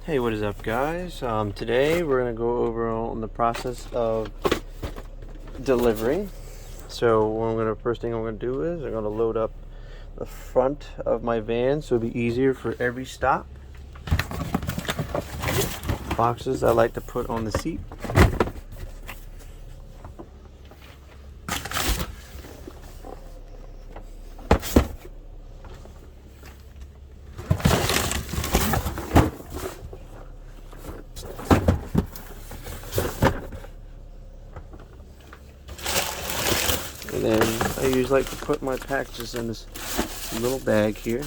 Hey, what is up, guys? Today we're going to go over on the process of delivering. So first thing I'm going to do is I'm going to load up the front of my van so it'll be easier for every stop. Boxes I like to put on the seat. And then I usually like to put my packages in this little bag here.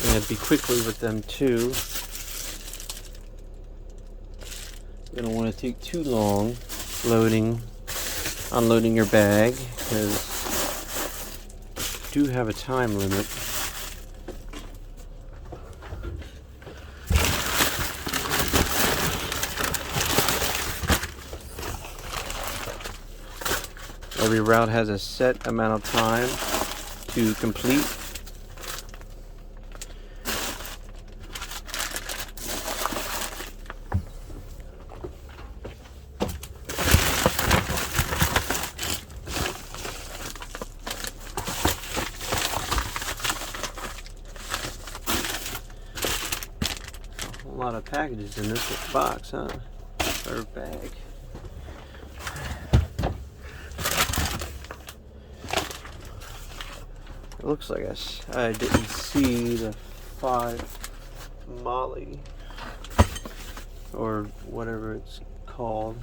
And be quickly with them too. You don't want to take too long unloading your bag, because you do have a time limit. Every route has a set amount of time to complete. A lot of packages in this box, huh? Or bag. It looks like I didn't see the 5 Molly or whatever it's called.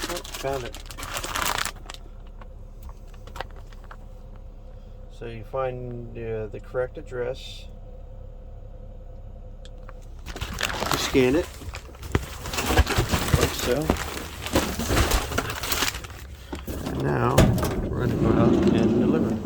Oh, found it. So you find the correct address. You scan it, like so. And now we're going to go out and deliver.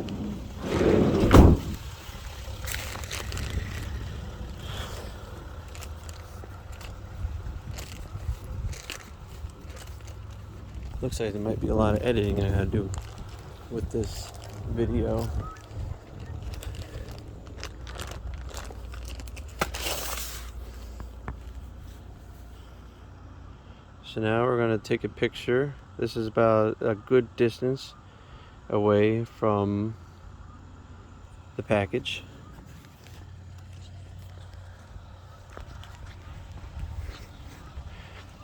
Looks like there might be a lot of editing I gotta do with this video. So now we're going to take a picture. This is about a good distance away from the package.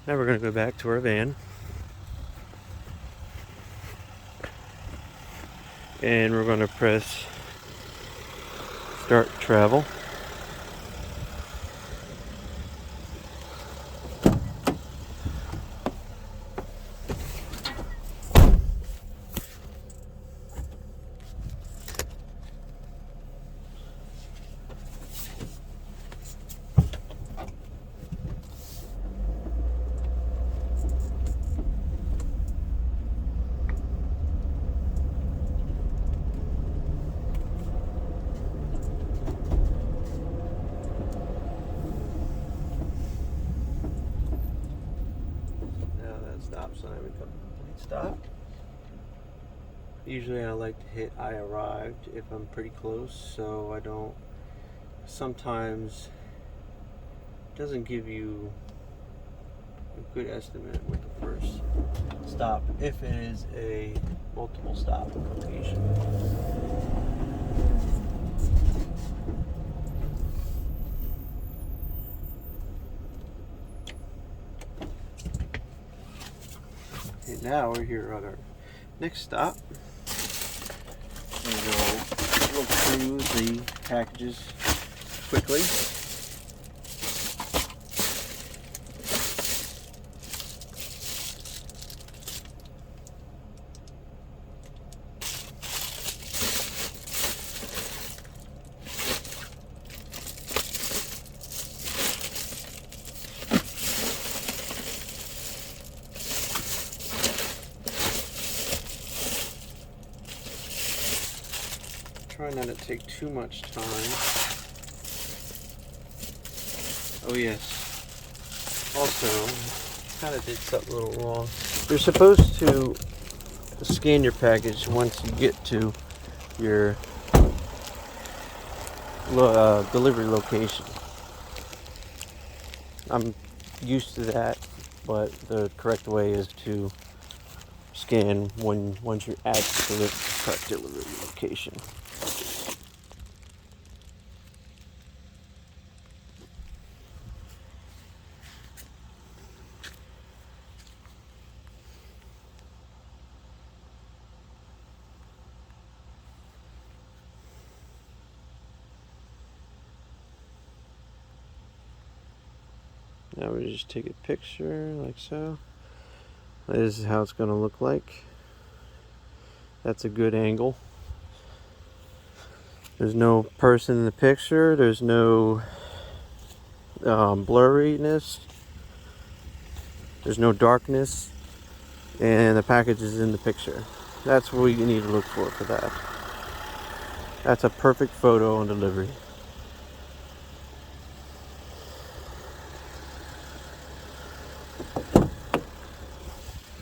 Now we're going to go back to our van. And we're going to press start travel. Stop sign becomes a complete stop. Usually I like to hit I arrived if I'm pretty close, so I don't, sometimes it doesn't give you a good estimate with the first stop if it is a multiple stop location. Okay, now we're here on our next stop. And we'll look through the packages quickly. try not to take too much time. Oh yes. Also, kind of did something a little wrong. You're supposed to scan your package once you get to your delivery location. I'm used to that, but the correct way is to scan once you're at the correct delivery location. Now we just take a picture like so. This is how it's going to look like. That's a good angle. There's no person in the picture. There's no blurriness. There's no darkness. And the package is in the picture. That's what you need to look for that. That's a perfect photo on delivery.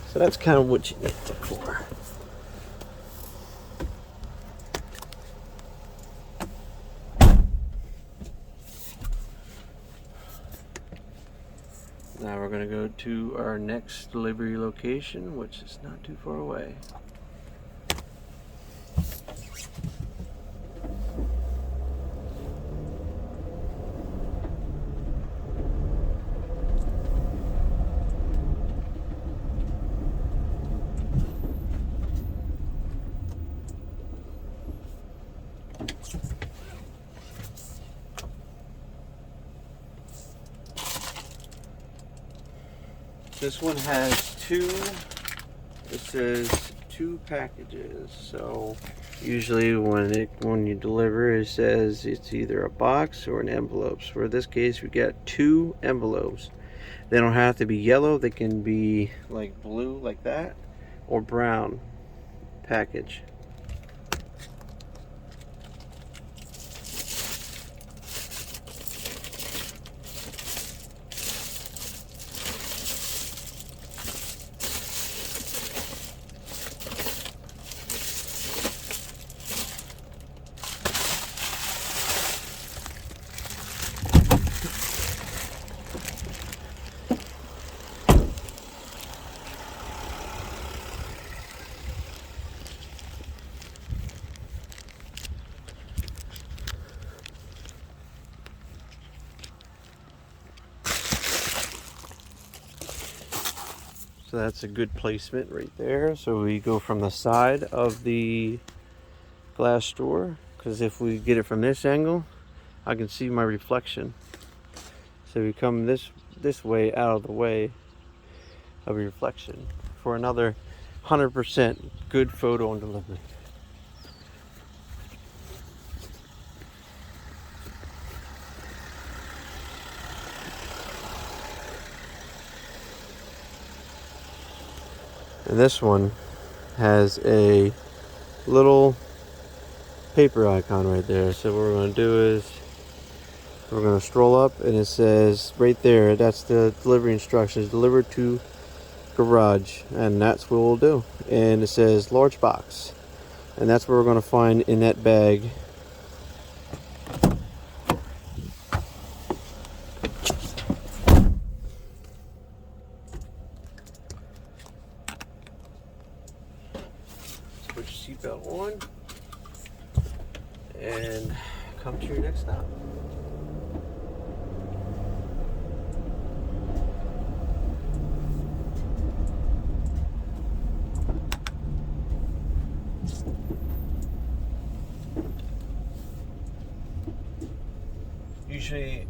So that's kind of what you need to look for. Now we're going to go to our next delivery location, which is not too far away. This one has it says 2 packages. So usually when you deliver, it says it's either a box or an envelope. So for this case, we got 2 envelopes. They don't have to be yellow. They can be like blue like that or brown package. So that's a good placement right there. So we go from the side of the glass door, because if we get it from this angle, I can see my reflection. So we come this way, out of the way of reflection, for another 100% good photo on delivery. And this one has a little paper icon right there. So what we're going to do is we're going to stroll up, and it says right there, that's the delivery instructions: delivered to garage. And that's what we'll do. And it says large box, and that's what we're going to find in that bag. Put your seatbelt on and come to your next stop. Usually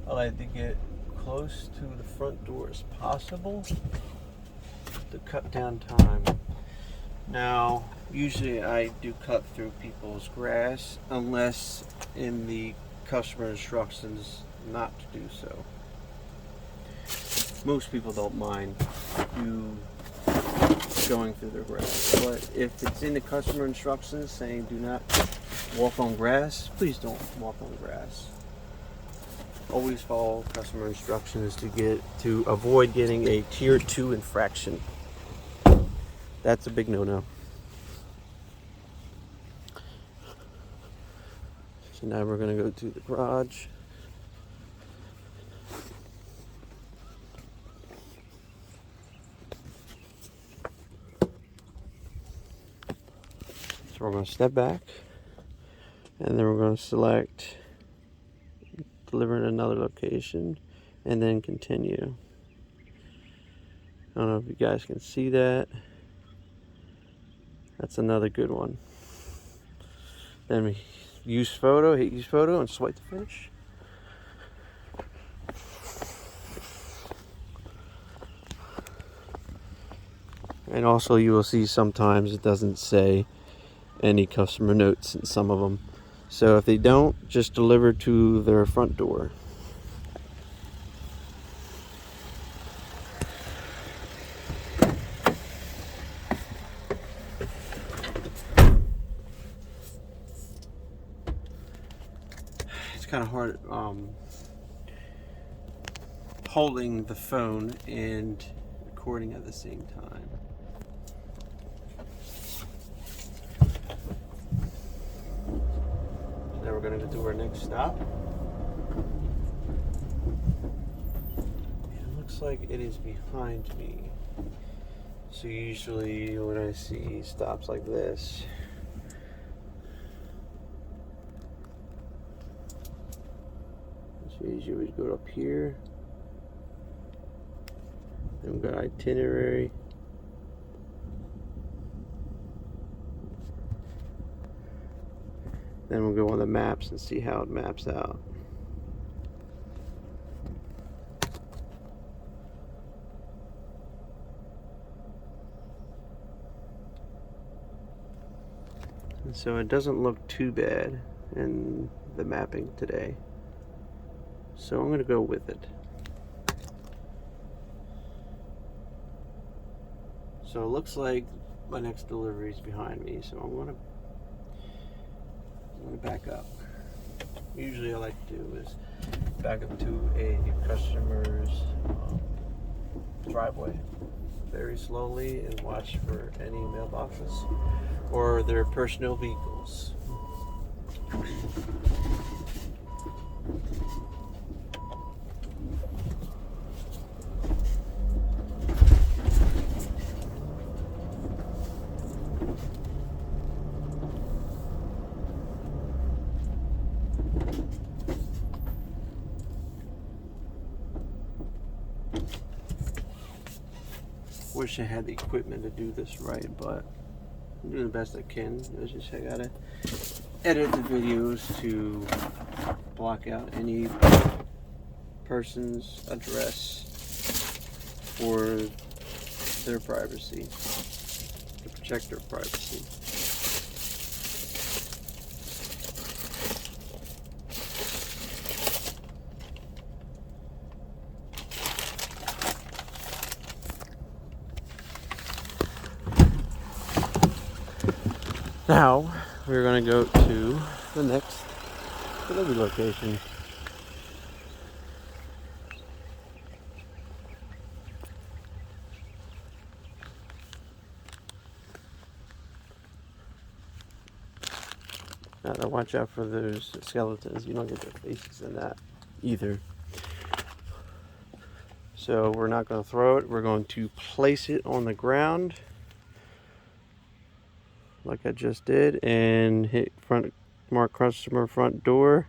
I like to get close to the front door as possible to cut down time. Now, usually I do cut through people's grass unless in the customer instructions not to do so. Most people don't mind you going through their grass, but if it's in the customer instructions saying do not walk on grass, please don't walk on grass. Always follow customer instructions to avoid getting a tier 2 infraction. That's a big no-no. So now we're going to go to the garage. So we're going to step back, and then we're going to select deliver in another location, and then continue. I don't know if you guys can see that. That's another good one. Then we hit use photo, and swipe to finish. And also you will see sometimes it doesn't say any customer notes in some of them. So if they don't, just deliver to their front door. It's kind of hard holding the phone and recording at the same time. Now we're going to do our next stop. It looks like it is behind me. So usually when I see stops like this, so usually we go up here. Then we've got itinerary. Then we'll go on the maps and see how it maps out. And so it doesn't look too bad in the mapping today. So I'm going to go with it. So it looks like my next delivery is behind me, so I'm going to back up. Usually I like to do is back up to a customer's driveway very slowly and watch for any mailboxes or their personal vehicles. Wish I had the equipment to do this right, but I'm doing the best I can. It's just I gotta edit the videos to block out any person's address for their privacy, to protect their privacy. Now we're going to go to the next delivery location. Now watch out for those skeletons. You don't get their faces in that either. So we're not going to throw it. We're going to place it on the ground like I just did and hit mark customer front door,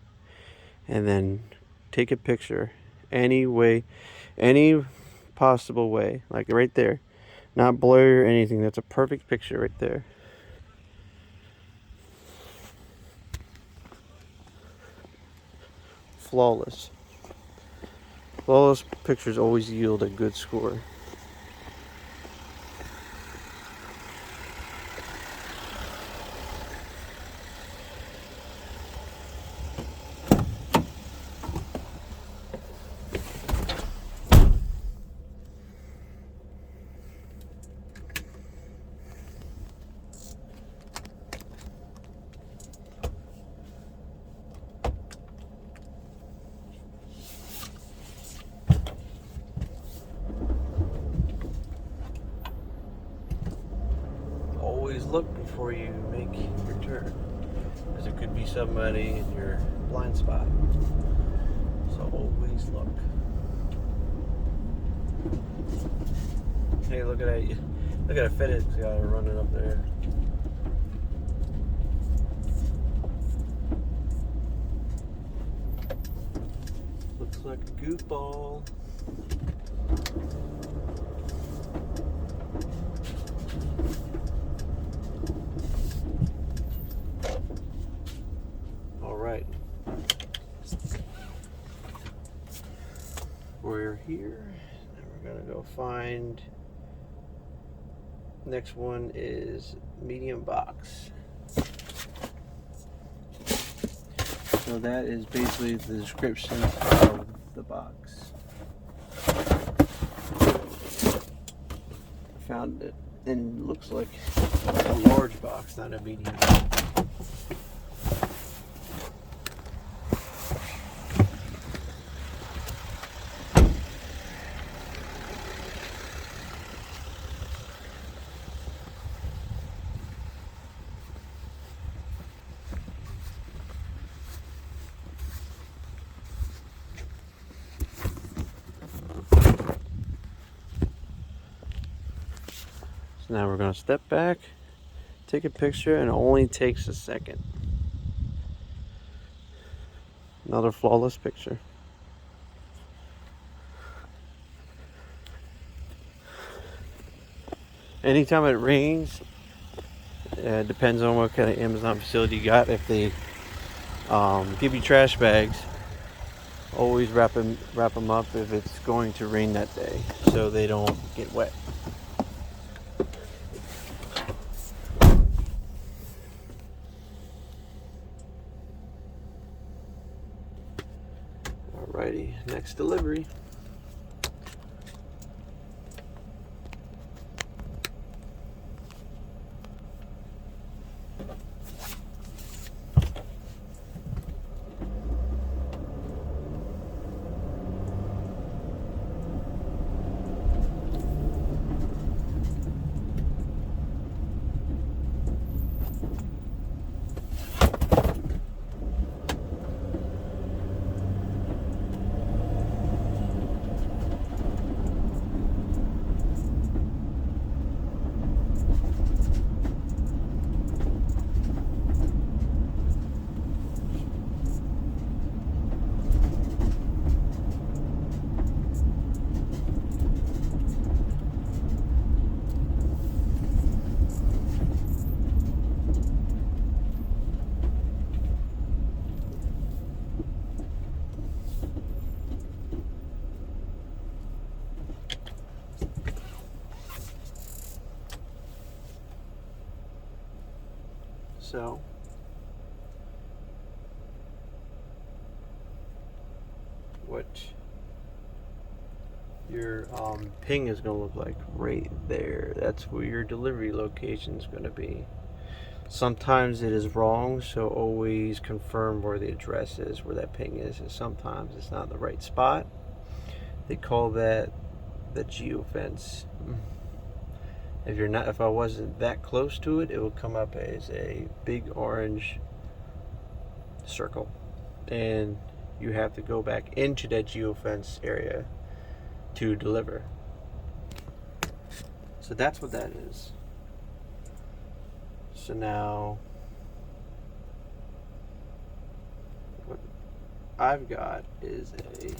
and then take a picture any possible way, like right there, not blur or anything. That's a perfect picture right there. Flawless pictures always yield a good score. look before you make your turn, because there could be somebody in your blind spot. So always look. Hey, look at that! Look at a FedEx guy running up there. Looks like a goofball. Alright. We're here. Now we're gonna go find. Next one is medium box. So that is basically the description of the box. I found it, and it looks like a large box, not a medium. So now we're going to step back, take a picture, and it only takes a second. Another flawless picture. Anytime it rains, depends on what kind of Amazon facility you got. If they give you trash bags, always wrap them up if it's going to rain that day, so they don't get wet. Alrighty, next delivery. So what your ping is going to look like right there, that's where your delivery location is going to be. Sometimes it is wrong, so always confirm where the address is, where that ping is, and sometimes it's not in the right spot. They call that the geofence. If I wasn't that close to it, it would come up as a big orange circle, and you have to go back into that geofence area to deliver. So that's what that is. So now what I've got is a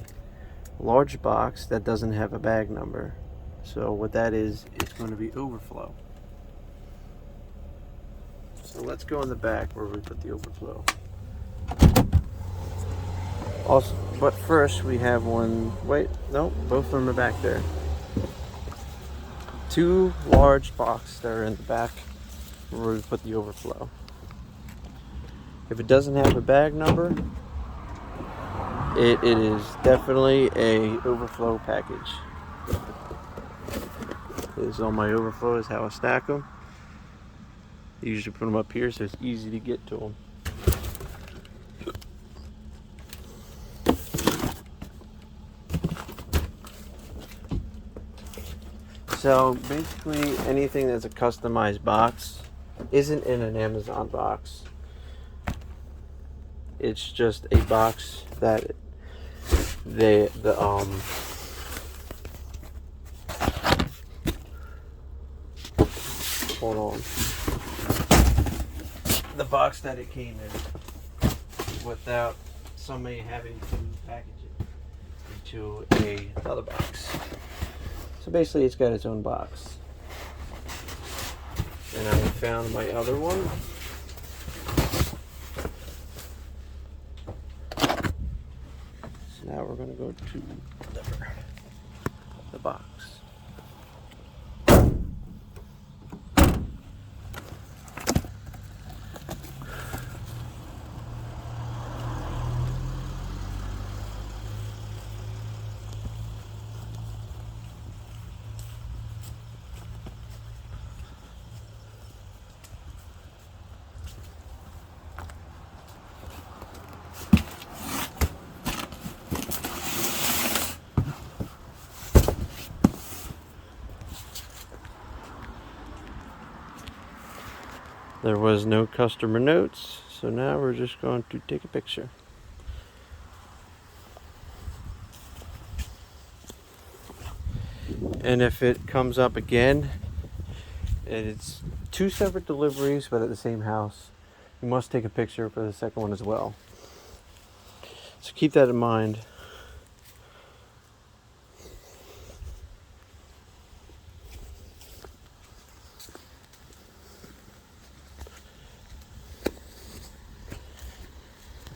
large box that doesn't have a bag number. So what that is, it's going to be overflow. So let's go in the back where we put the overflow. Also, but first we have one, wait, no, both of them are back there. Two large boxes that are in the back where we put the overflow. If it doesn't have a bag number, it is definitely a overflow package. This is all my overflow, is how I stack them. I usually put them up here so it's easy to get to them. So basically anything that's a customized box isn't in an Amazon box. It's just a box that hold on. The box that it came in, without somebody having to package it into another box. So basically it's got its own box. And I found my other one. So now we're going to go to the box. There was no customer notes, so now we're just going to take a picture. And if it comes up again, and it's 2 separate deliveries but at the same house, you must take a picture for the second one as well. So keep that in mind.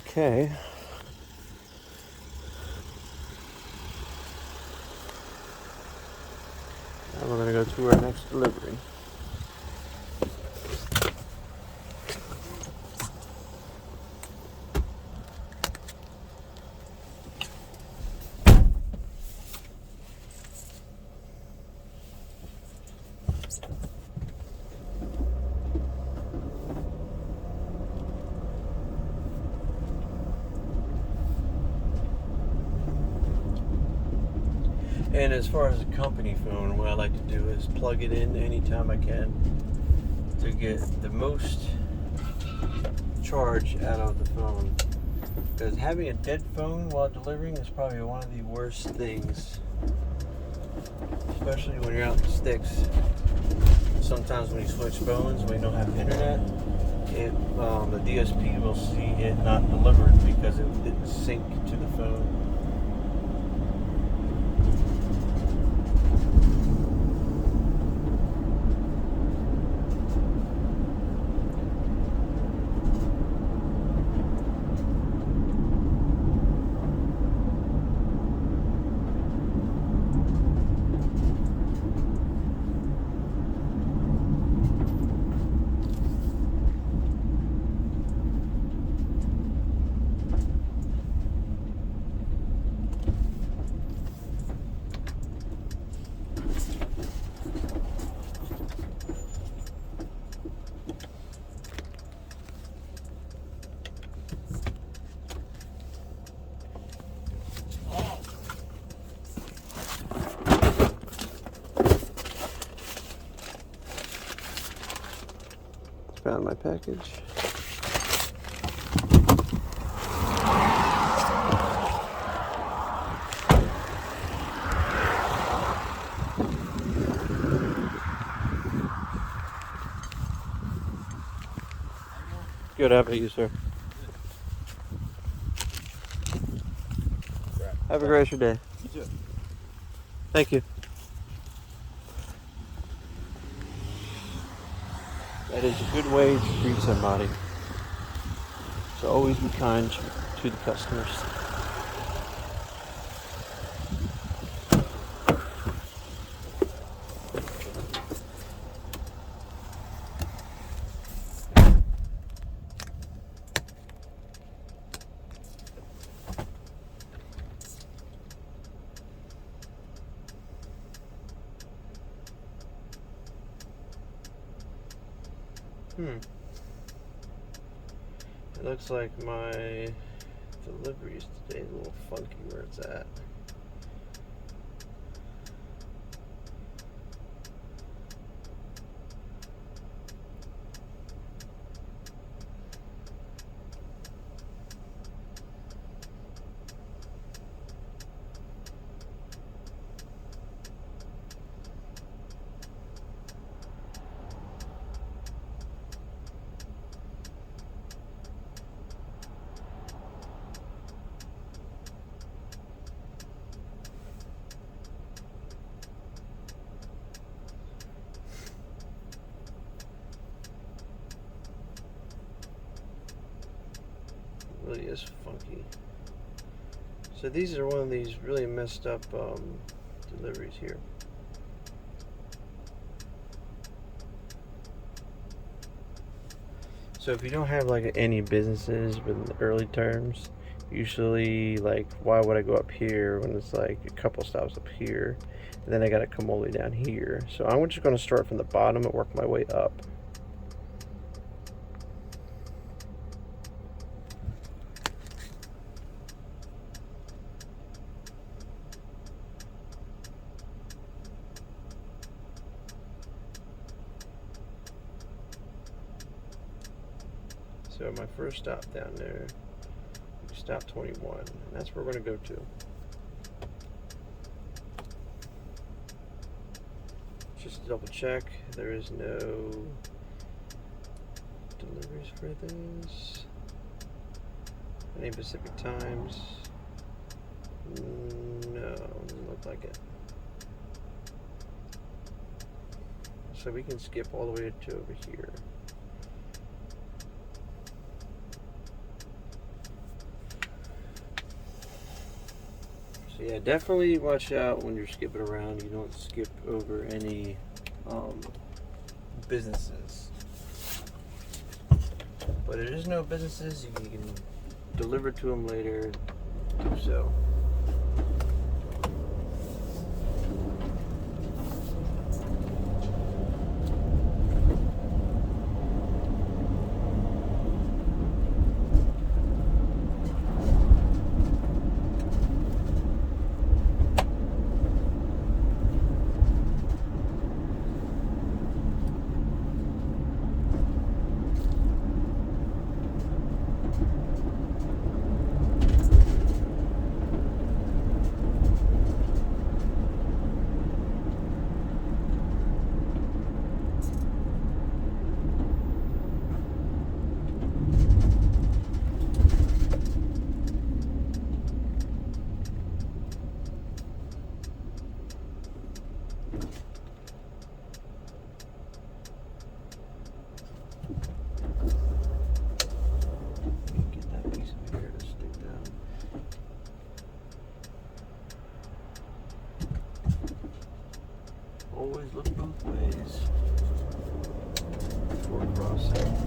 Okay. Now we're going to go to our next delivery. And as far as a company phone, what I like to do is plug it in anytime I can to get the most charge out of the phone. Because having a dead phone while delivering is probably one of the worst things, especially when you're out in the sticks. Sometimes when you switch phones, when you don't have internet, the DSP will see it not delivered because it didn't sync to the phone. Found my package. Good. How about you, sir? Have a great rest of your day. You too. Thank you. That is a good way to treat somebody. So always be kind to the customers. It looks like my deliveries today is a little funky where it's at. lucky. So these are one of these really messed up deliveries here. So if you don't have like any businesses with early terms, usually like why would I go up here when it's like a couple stops up here, and then I gotta come all the way down here. So I'm just gonna start from the bottom and work my way up. So my first stop down there, stop 21, and that's where we're going to go to. Just to double check, there is no deliveries for this. Any Pacific times? No, doesn't look like it. So we can skip all the way to over here. Yeah, definitely watch out when you're skipping around. You don't skip over any businesses. But if there's no businesses, you can deliver to them later. Do so. Always look both ways before crossing.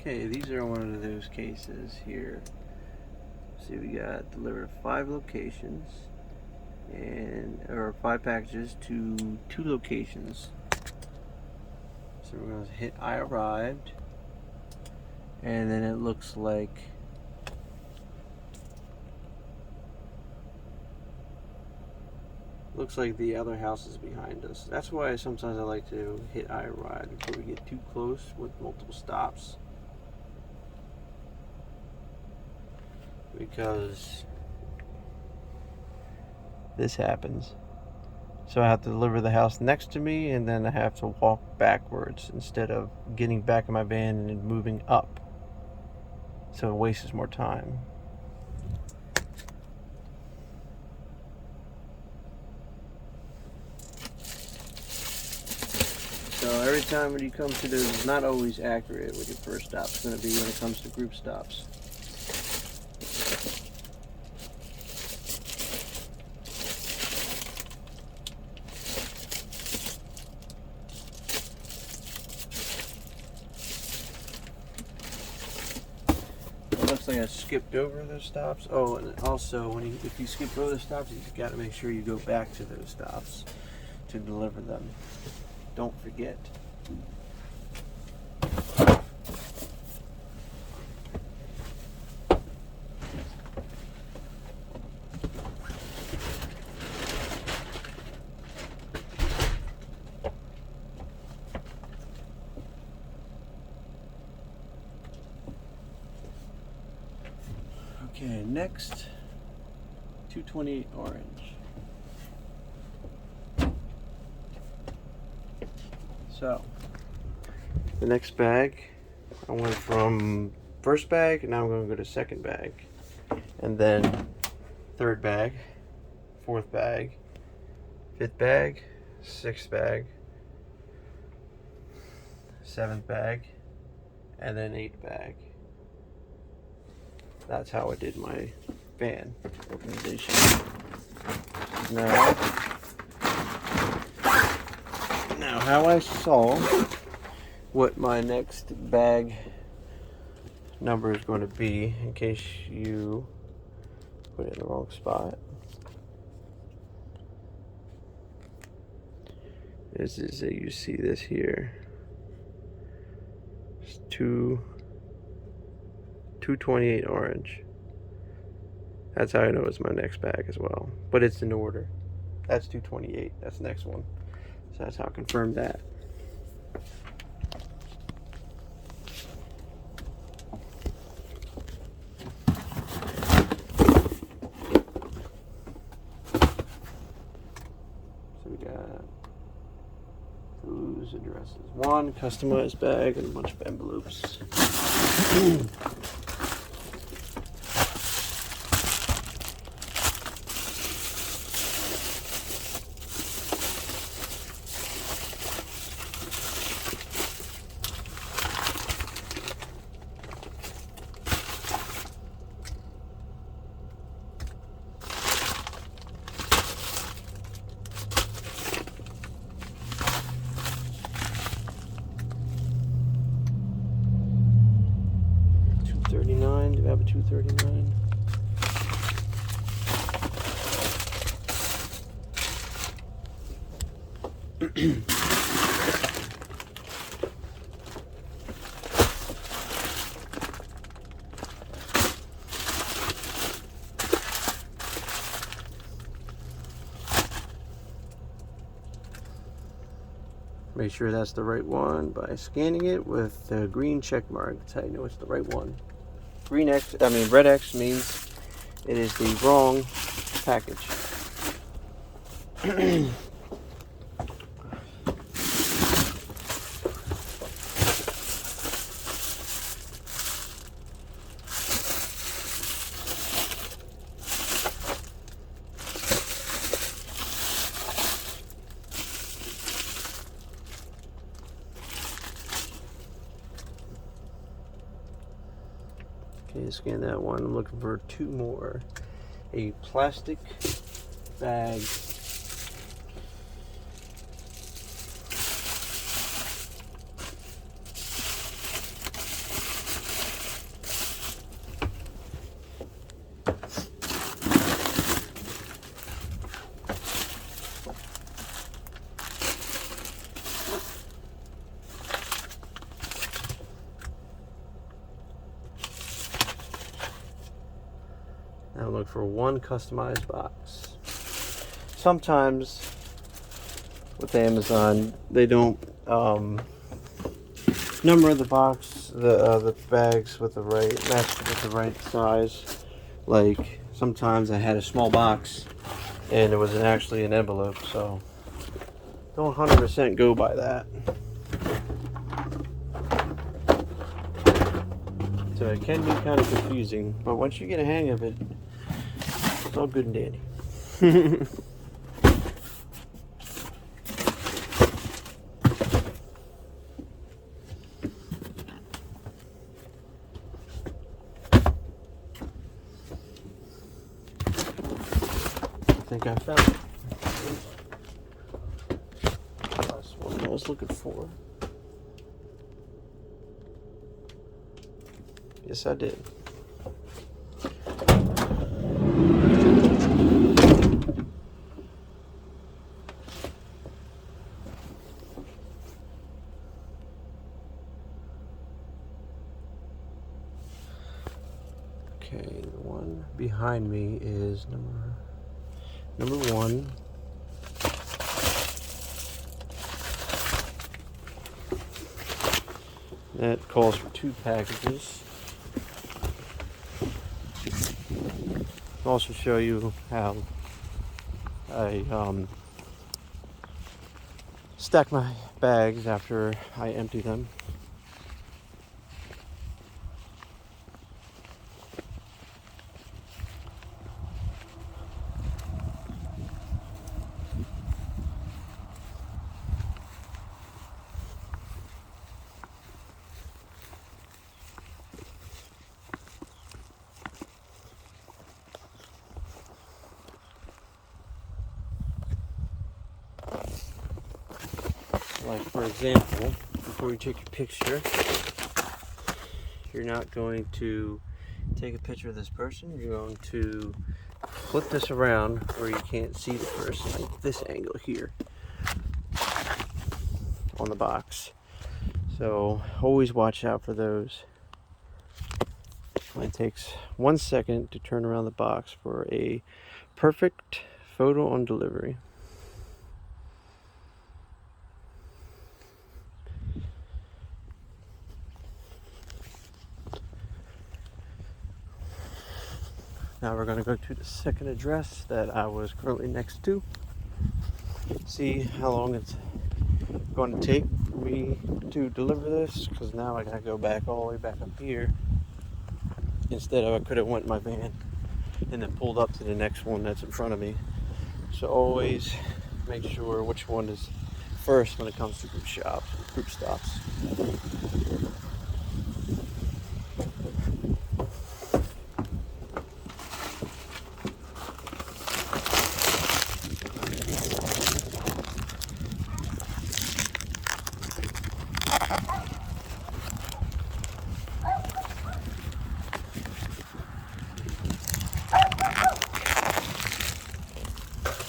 Okay, these are one of those cases here. See, we got delivered 5 locations or 5 packages to 2 locations. So we're going to hit I arrived, and then it looks like the other house is behind us. That's why sometimes I like to hit I arrived before we get too close with multiple stops, because this happens. So I have to deliver the house next to me, and then I have to walk backwards instead of getting back in my van and moving up. So it wastes more time. So every time when you come to this, it's not always accurate what your first stop is going to be when it comes to group stops. It looks like I skipped over those stops. Oh, and also if you skip over the stops, you've got to make sure you go back to those stops to deliver them. Don't forget. Okay, next, 228 orange. So, the next bag, I went from first bag, and now I'm going to go to second bag. And then third bag, fourth bag, fifth bag, sixth bag, seventh bag, and then eighth bag. That's how I did my van organization. Now how I saw what my next bag number is going to be, in case you put it in the wrong spot, is that you see this here. It's 228 orange. That's how I know it's my next bag as well. But it's in order. That's 228. That's the next one. So that's how I confirmed that. So we got those addresses. One customized bag and a bunch of envelopes. $239. Do we have a $239? Make sure that's the right one by scanning it with the green check mark. That's how you know it's the right one. Red X means it is the wrong package. Okay, scan that one. I'm looking for 2 more. A plastic bag. for one customized box. Sometimes with Amazon, they don't number the box, the bags with the right match with the right size. Like sometimes I had a small box and it was actually an envelope, so don't 100% go by that. So it can be kind of confusing, but once you get a hang of it, it's all good and dandy. I think I found it. That's what I was looking for. Yes, I did. Okay, the one behind me is number 1. That calls for 2 packages. I'll also show you how I stack my bags after I empty them. Like for example, before you take your picture, you're not going to take a picture of this person. You're going to flip this around where you can't see the person, like this angle here on the box. So always watch out for those. It takes 1 second to turn around the box for a perfect photo on delivery. Now we're going to go to the second address that I was currently next to. See how long it's going to take me to deliver this, because now I got to go back all the way back up here. Instead of I could have went in my van and then pulled up to the next one that's in front of me. So always make sure which one is first when it comes to group stops.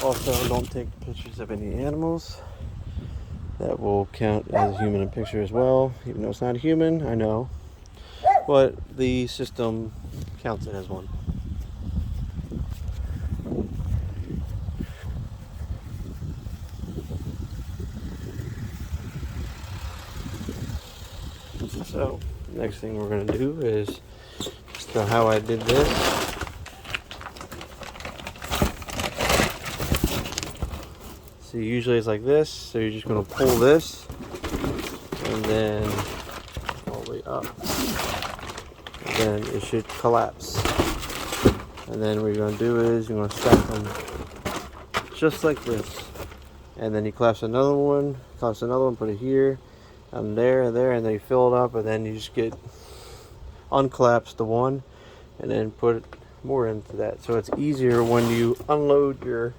Also, don't take pictures of any animals. That will count as a human in the picture as well, even though it's not a human, I know. But the system counts it as one. So, next thing we're going to do is just how I did this. So usually it's like this, so you're just going to pull this and then all the way up, and then it should collapse. And then what you're going to do is you're going to stack them just like this, and then you collapse another one, put it here and there, and then you fill it up, and then you just get uncollapse the one and then put more into that, so it's easier when you unload your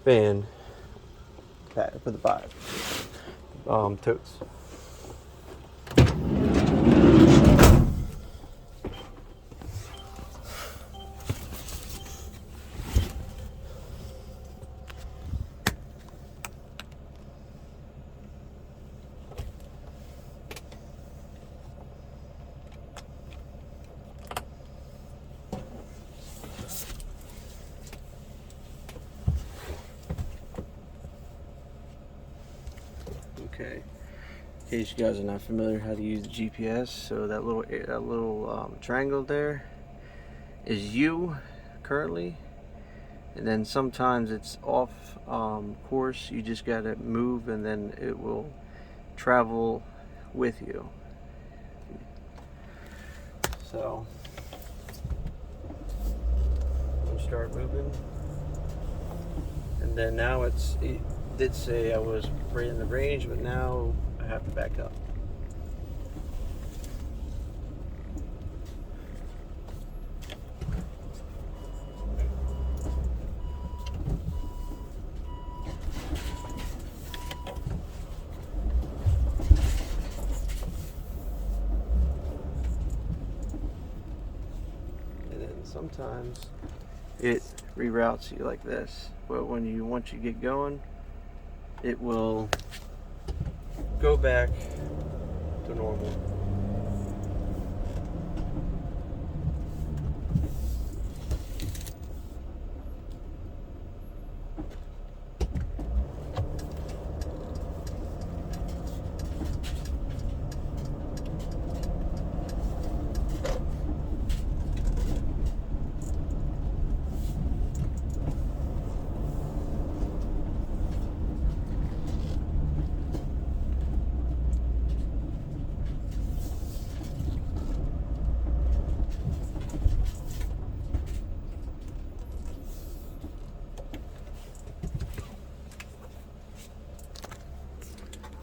van for the totes. Okay. In case you guys are not familiar how to use the GPS, so that little triangle there is you currently, and then sometimes it's off course. You just gotta move, and then it will travel with you. So you start moving, and then now it did say I was right in the range, but now I have to back up. And then sometimes it reroutes you like this, but once you get going, it will go back to normal.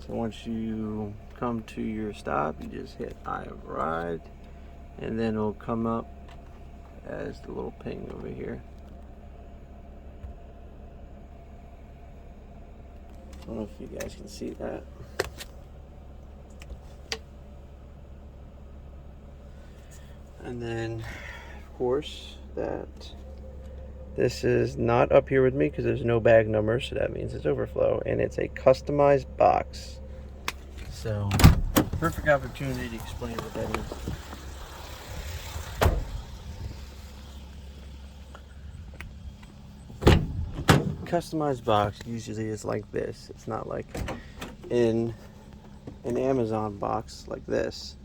So once you come to your stop, you just hit I have arrived, and then it'll come up as the little ping over here. I don't know if you guys can see that. And then, of course, this is not up here with me because there's no bag number, so that means it's overflow, and it's a customized box. So, perfect opportunity to explain what that is. Customized box usually is like this. It's not like in an Amazon box like this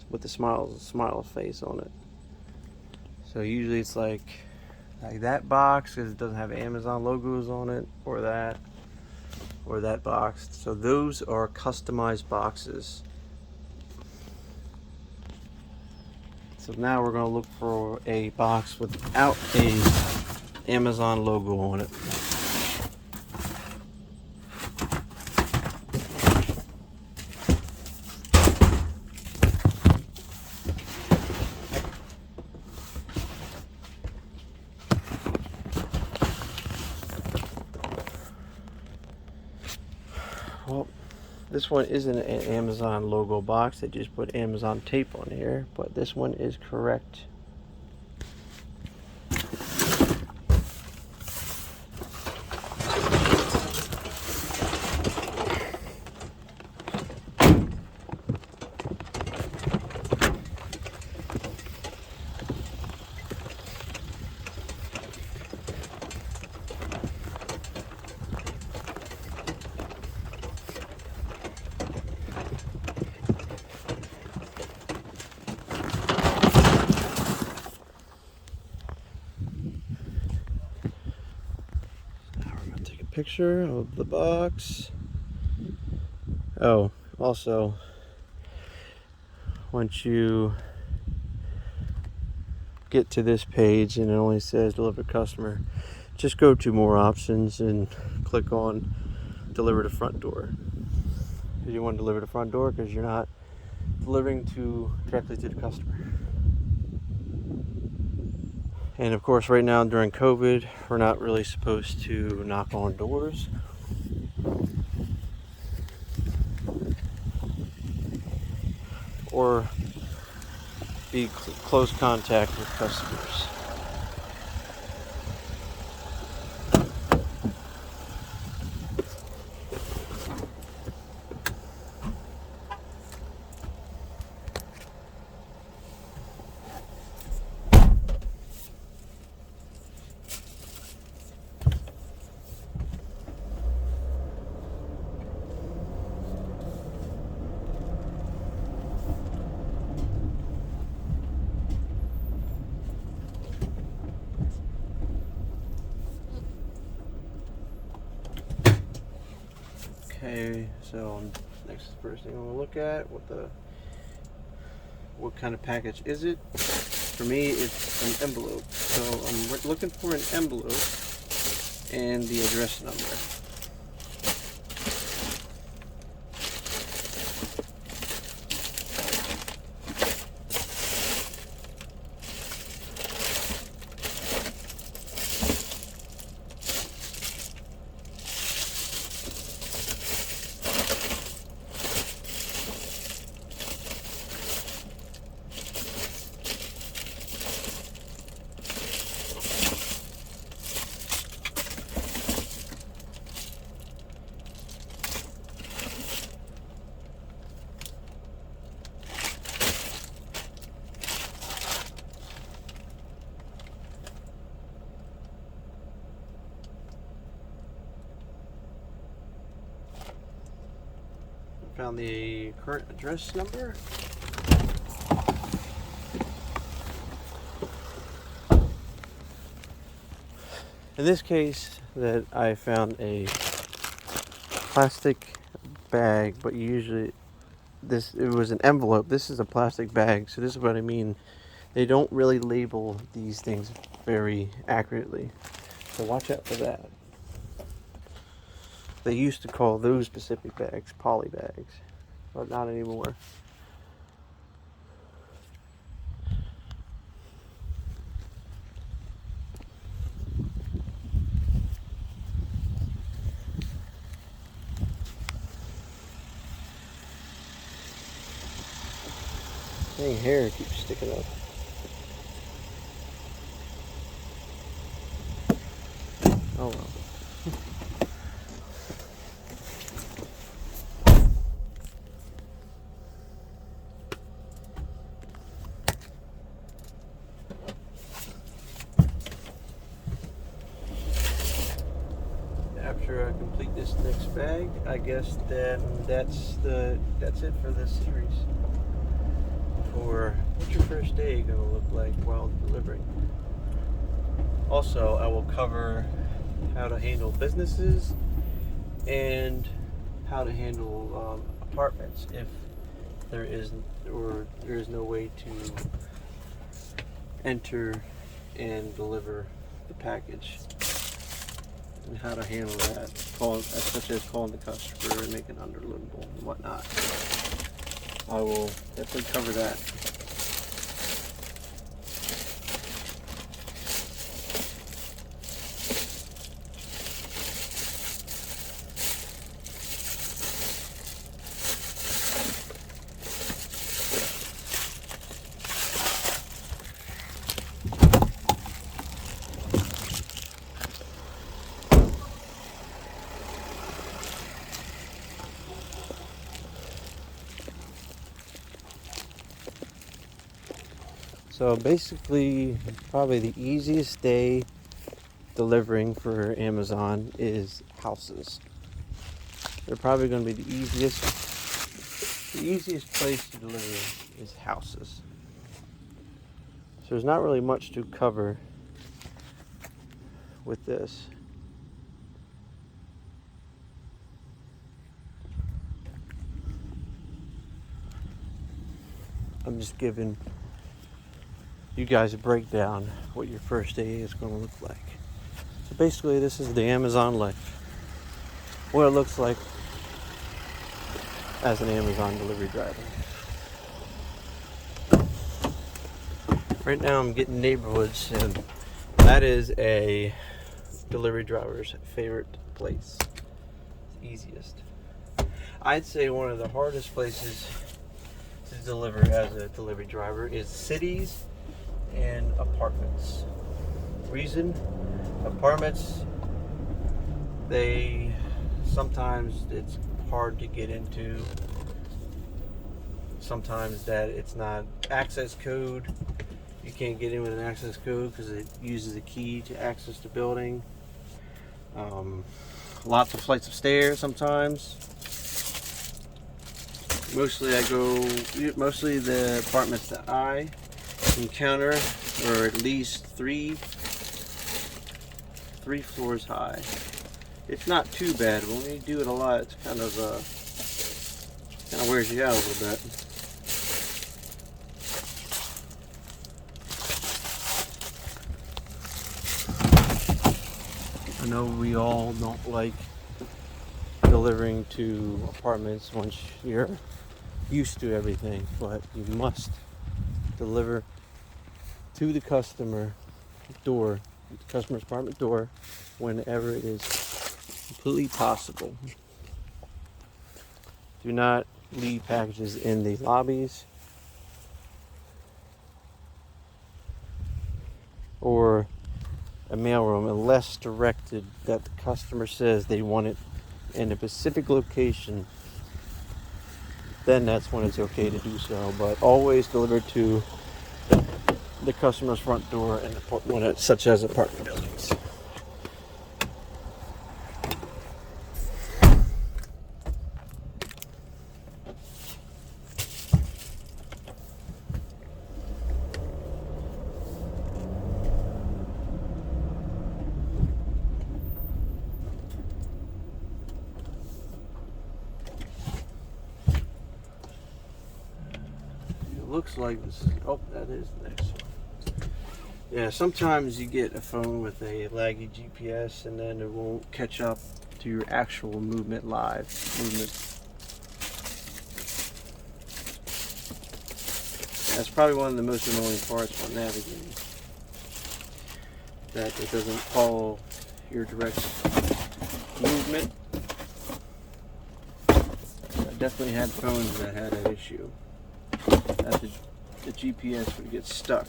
with the smile face on it. So usually it's like that box because it doesn't have Amazon logos on it, or that box. So those are customized boxes. So now we're going to look for a box without a Amazon logo on it. Well, this one isn't an Amazon logo box. They just put Amazon tape on here, but this one is correct. Picture of the box. Oh, also, once you get to this page and it only says deliver customer, just go to more options and click on deliver to front door. Because you want to deliver to front door because you're not delivering directly to the customer. And of course, right now during COVID, we're not really supposed to knock on doors. Or be close contact with customers. Okay, so next first thing I'm gonna look at what kind of package is it? For me, it's an envelope. So I'm looking for an envelope and the address number. Found the current address number. In this case, that I found a plastic bag, but usually it was an envelope. This is a plastic bag, so this is what I mean. They don't really label these things very accurately, so watch out for that. They used to call those specific bags poly bags, but not anymore. Dang, hair keeps sticking up. Oh well. After I complete this next bag, I guess then that's it for this series. For what's your first day gonna look like while delivering? Also, I will cover how to handle businesses and how to handle apartments if there is no way to enter and deliver the package, and how to handle that, such as calling the customer and making underloadable and whatnot. I will definitely cover that. So basically, probably the easiest day delivering for Amazon is houses. They're probably going to be the easiest place to deliver is houses. So there's not really much to cover with this. I'm just giving you guys a breakdown what your first day is going to look like. So basically, this is the Amazon life. What it looks like as an Amazon delivery driver. Right now I'm getting neighborhoods, and that is a delivery driver's favorite place. It's easiest. I'd say one of the hardest places to deliver as a delivery driver is cities and apartments. Reason? Apartments, sometimes it's hard to get into. Sometimes that it's not access code. You can't get in with an access code because it uses a key to access the building. Lots of flights of stairs sometimes. Mostly the apartments that I encounter are at least three floors high. it's not too bad. But when you do it a lot, it's kind of wears you out a little bit. I know we all don't like delivering to apartments once you're used to everything, but you must deliver to the customer door, the customer's apartment door, whenever it is completely possible. Do not leave packages in the lobbies or a mailroom unless directed that the customer says they want it in a specific location. Then that's when it's okay to do so, but always deliver to the customer's front door, and such as apartment buildings. It looks like this is, oh, that is the next one. Yeah, sometimes you get a phone with a laggy GPS and then it won't catch up to your actual movement. That's probably one of the most annoying parts while navigating. That it doesn't follow your direct movement. I definitely had phones that had that issue. That the GPS would get stuck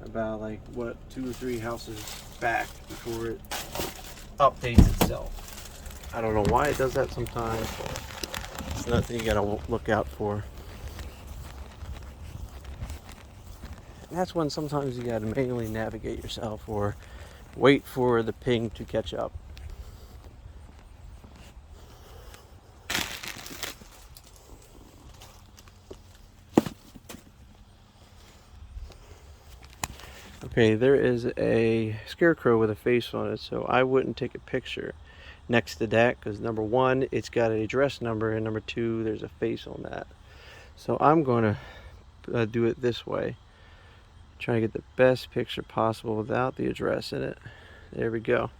about 2 or 3 houses back before it updates itself. I don't know why it does that sometimes. It's nothing you gotta look out for. And that's when sometimes you gotta manually navigate yourself or wait for the ping to catch up. Okay, there is a scarecrow with a face on it, so I wouldn't take a picture next to that because number one, it's got an address number, and number two, there's a face on that. So I'm going to do it this way. Try to get the best picture possible without the address in it. There we go.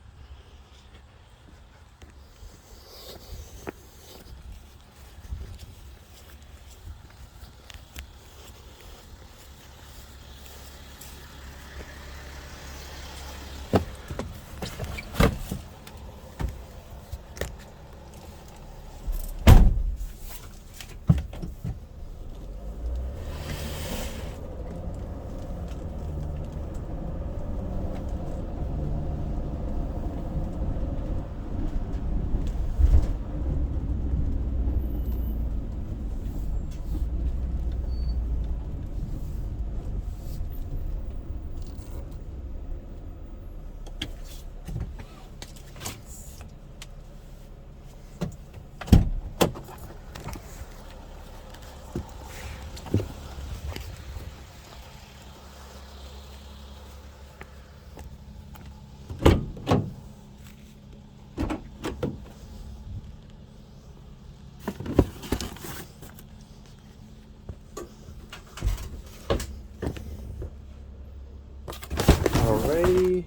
Alrighty.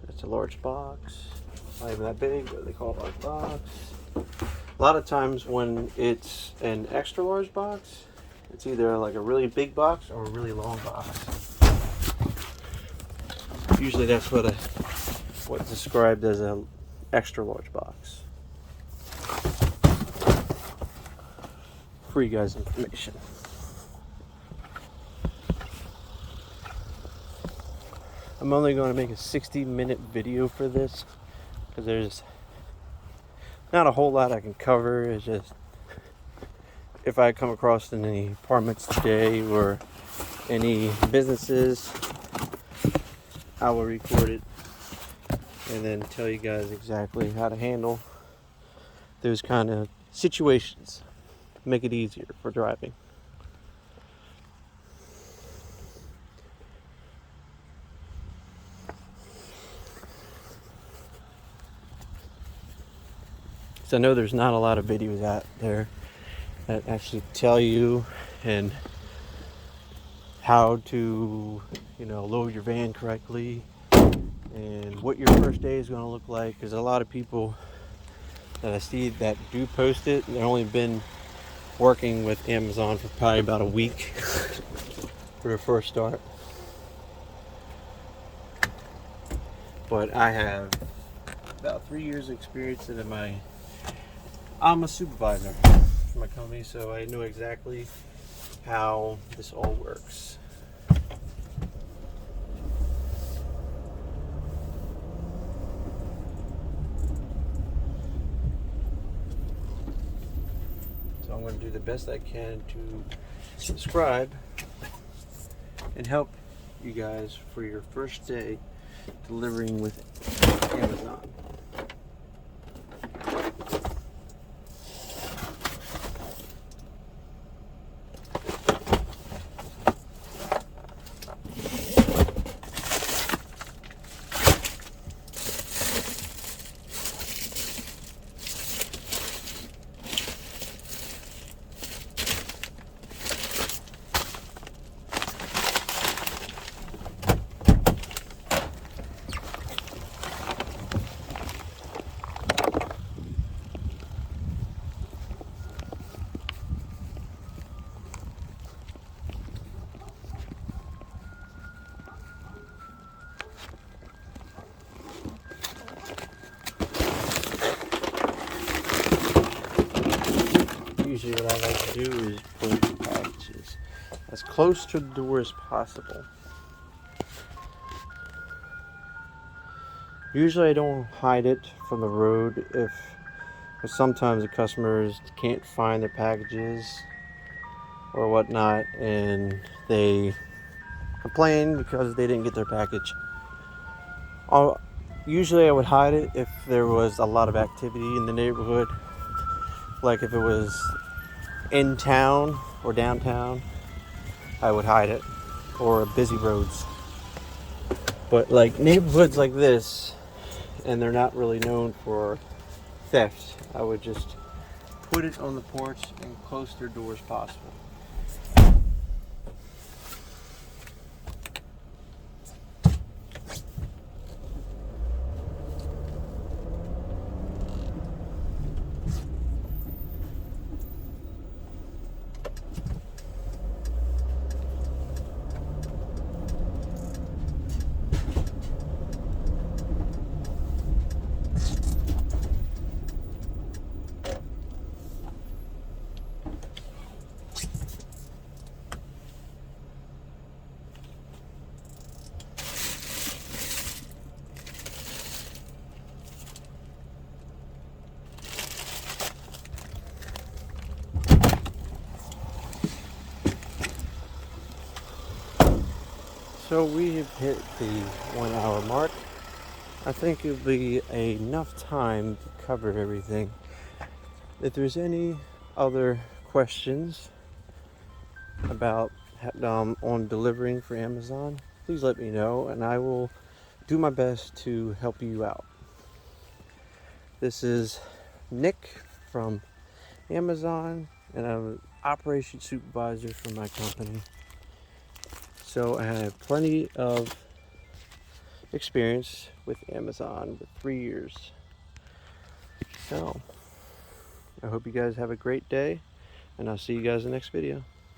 That's a large box. Not even that big, but they call it a large box. A lot of times when it's an extra large box, it's either like a really big box or a really long box. Usually that's what's described as an extra large box. For you guys' information. I'm only going to make a 60-minute video for this because there's not a whole lot I can cover. It's just if I come across any apartments today or any businesses, I will record it and then tell you guys exactly how to handle those kind of situations. Make it easier for driving. because I know there's not a lot of videos out there that actually tell you and how to, load your van correctly and what your first day is going to look like. Because a lot of people that I see that do post it, they've only been working with Amazon for probably about a week for their first start. But I have about 3 years experience in I'm a supervisor for my company, so I know exactly how this all works. So I'm going to do the best I can to subscribe and help you guys for your first day delivering with Amazon. Usually what I like to do is put the packages as close to the door as possible. Usually I don't hide it from the road because sometimes the customers can't find their packages or whatnot and they complain because they didn't get their package. Usually I would hide it if there was a lot of activity in the neighborhood, like if it was in town or downtown, I would hide it, or busy roads. But like neighborhoods like this, and they're not really known for theft, I would just put it on the porch and close their door as possible. So we have hit the 1 hour mark. I think it'll be enough time to cover everything. If there's any other questions about on delivering for Amazon, please let me know and I will do my best to help you out. This is Nick from Amazon and I'm an operations supervisor for my company. So I have plenty of experience with Amazon with 3 years. So I hope you guys have a great day and I'll see you guys in the next video.